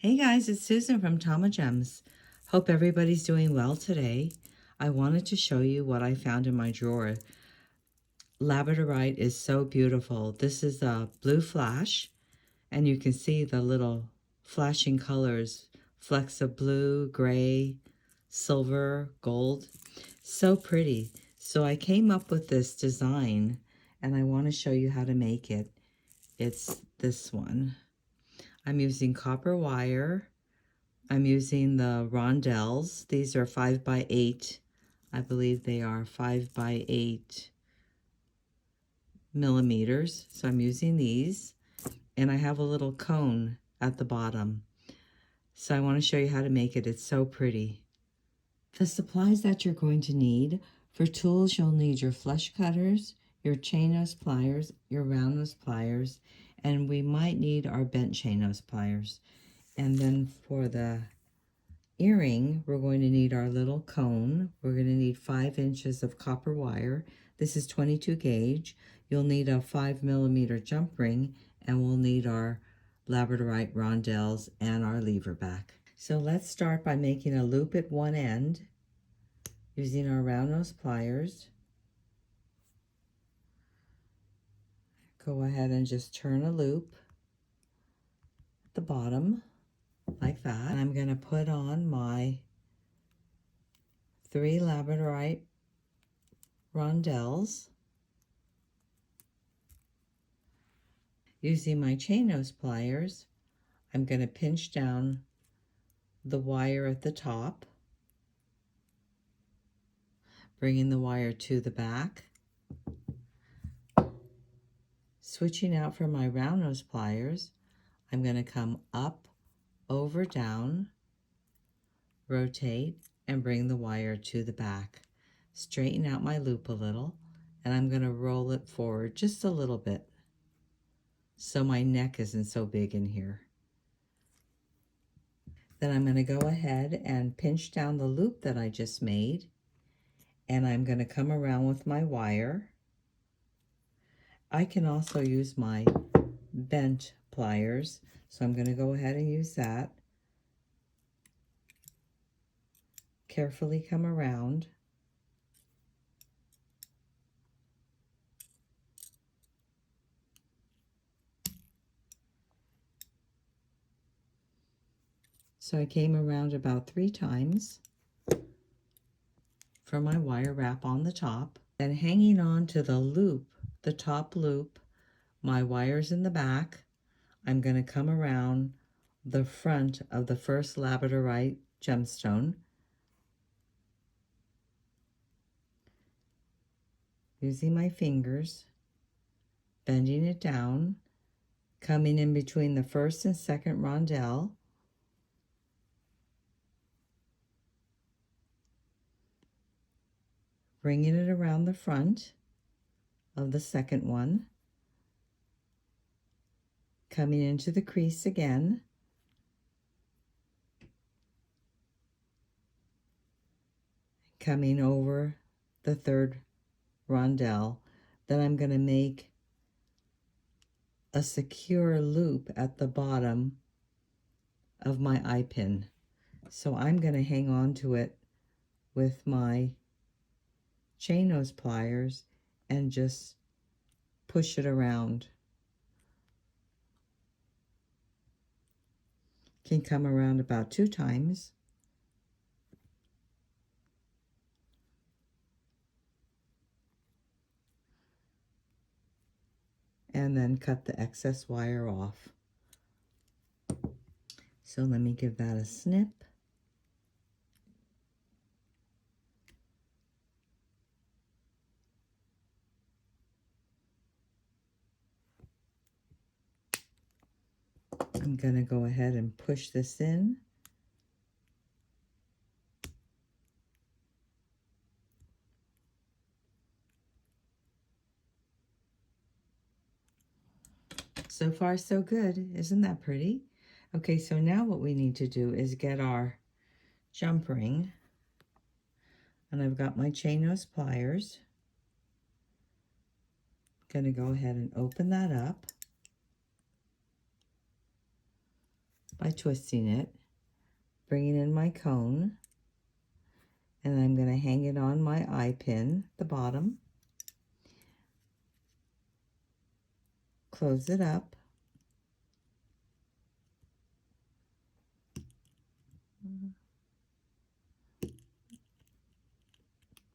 Hey guys, it's Susan from Tamagems. Hope everybody's doing well today. I wanted to show you what I found in my drawer. Labradorite is so beautiful. This is a blue flash, and you can see the little flashing colors, flecks of blue, gray, silver, gold. So pretty. So I came up with this design, and I want to show you how to make it. It's this one. I'm using copper wire. I'm using the rondells. These are 5 by 8. I believe they are 5 by 8 millimeters. So I'm using these. And I have a little cone at the bottom. So I want to show you how to make it. It's so pretty. The supplies that you're going to need. For tools, you'll need your flush cutters, your chain nose pliers, your round nose pliers, and we might need our bent chain nose pliers. And then for the earring, we're going to need our little cone. We're going to need 5 inches of copper wire. This is 22 gauge. You'll need a 5 millimeter jump ring, and we'll need our labradorite rondelles and our leverback. So let's start by making a loop at one end using our round nose pliers. Go ahead and just turn a loop at the bottom like that. And I'm going to put on my 3 labradorite rondelles. Using my chain nose pliers, I'm going to pinch down the wire at the top, bringing the wire to the back. Switching out from my round nose pliers, I'm going to come up, over, down, rotate, and bring the wire to the back. Straighten out my loop a little, and I'm going to roll it forward just a little bit so my neck isn't so big in here. Then I'm going to go ahead and pinch down the loop that I just made, and I'm going to come around with my wire. I can also use my bent pliers, so I'm going to go ahead and use that. Carefully come around. So I came around about 3 times for my wire wrap on the top. Then hanging on to the loop, the top loop, my wire's in the back. I'm going to come around the front of the first labradorite gemstone, using my fingers, bending it down, coming in between the first and second rondelle, bringing it around the front of the second one, coming into the crease again, coming over the third rondelle. Then I'm going to make a secure loop at the bottom of my eye pin. So I'm going to hang on to it with my chain nose pliers and just push it around. Can come around about 2 times. And then cut the excess wire off. So let me give that a snip. I'm going to go ahead and push this in. So far, so good. Isn't that pretty? Okay, so now what we need to do is get our jump ring. And I've got my chain nose pliers. I'm going to go ahead and open that up by twisting it, bringing in my cone, and I'm going to hang it on my eye pin, the bottom, close it up,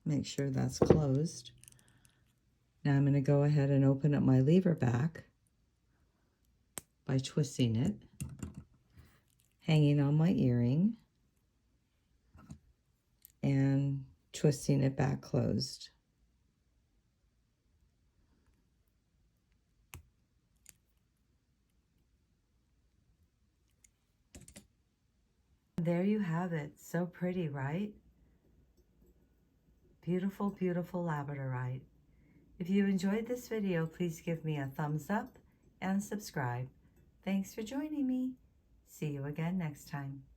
make sure that's closed. Now I'm going to go ahead and open up my lever back by twisting it, hanging on my earring, and twisting it back closed. There you have it. So pretty, right? Beautiful, beautiful labradorite. If you enjoyed this video, please give me a thumbs up and subscribe. Thanks for joining me. See you again next time.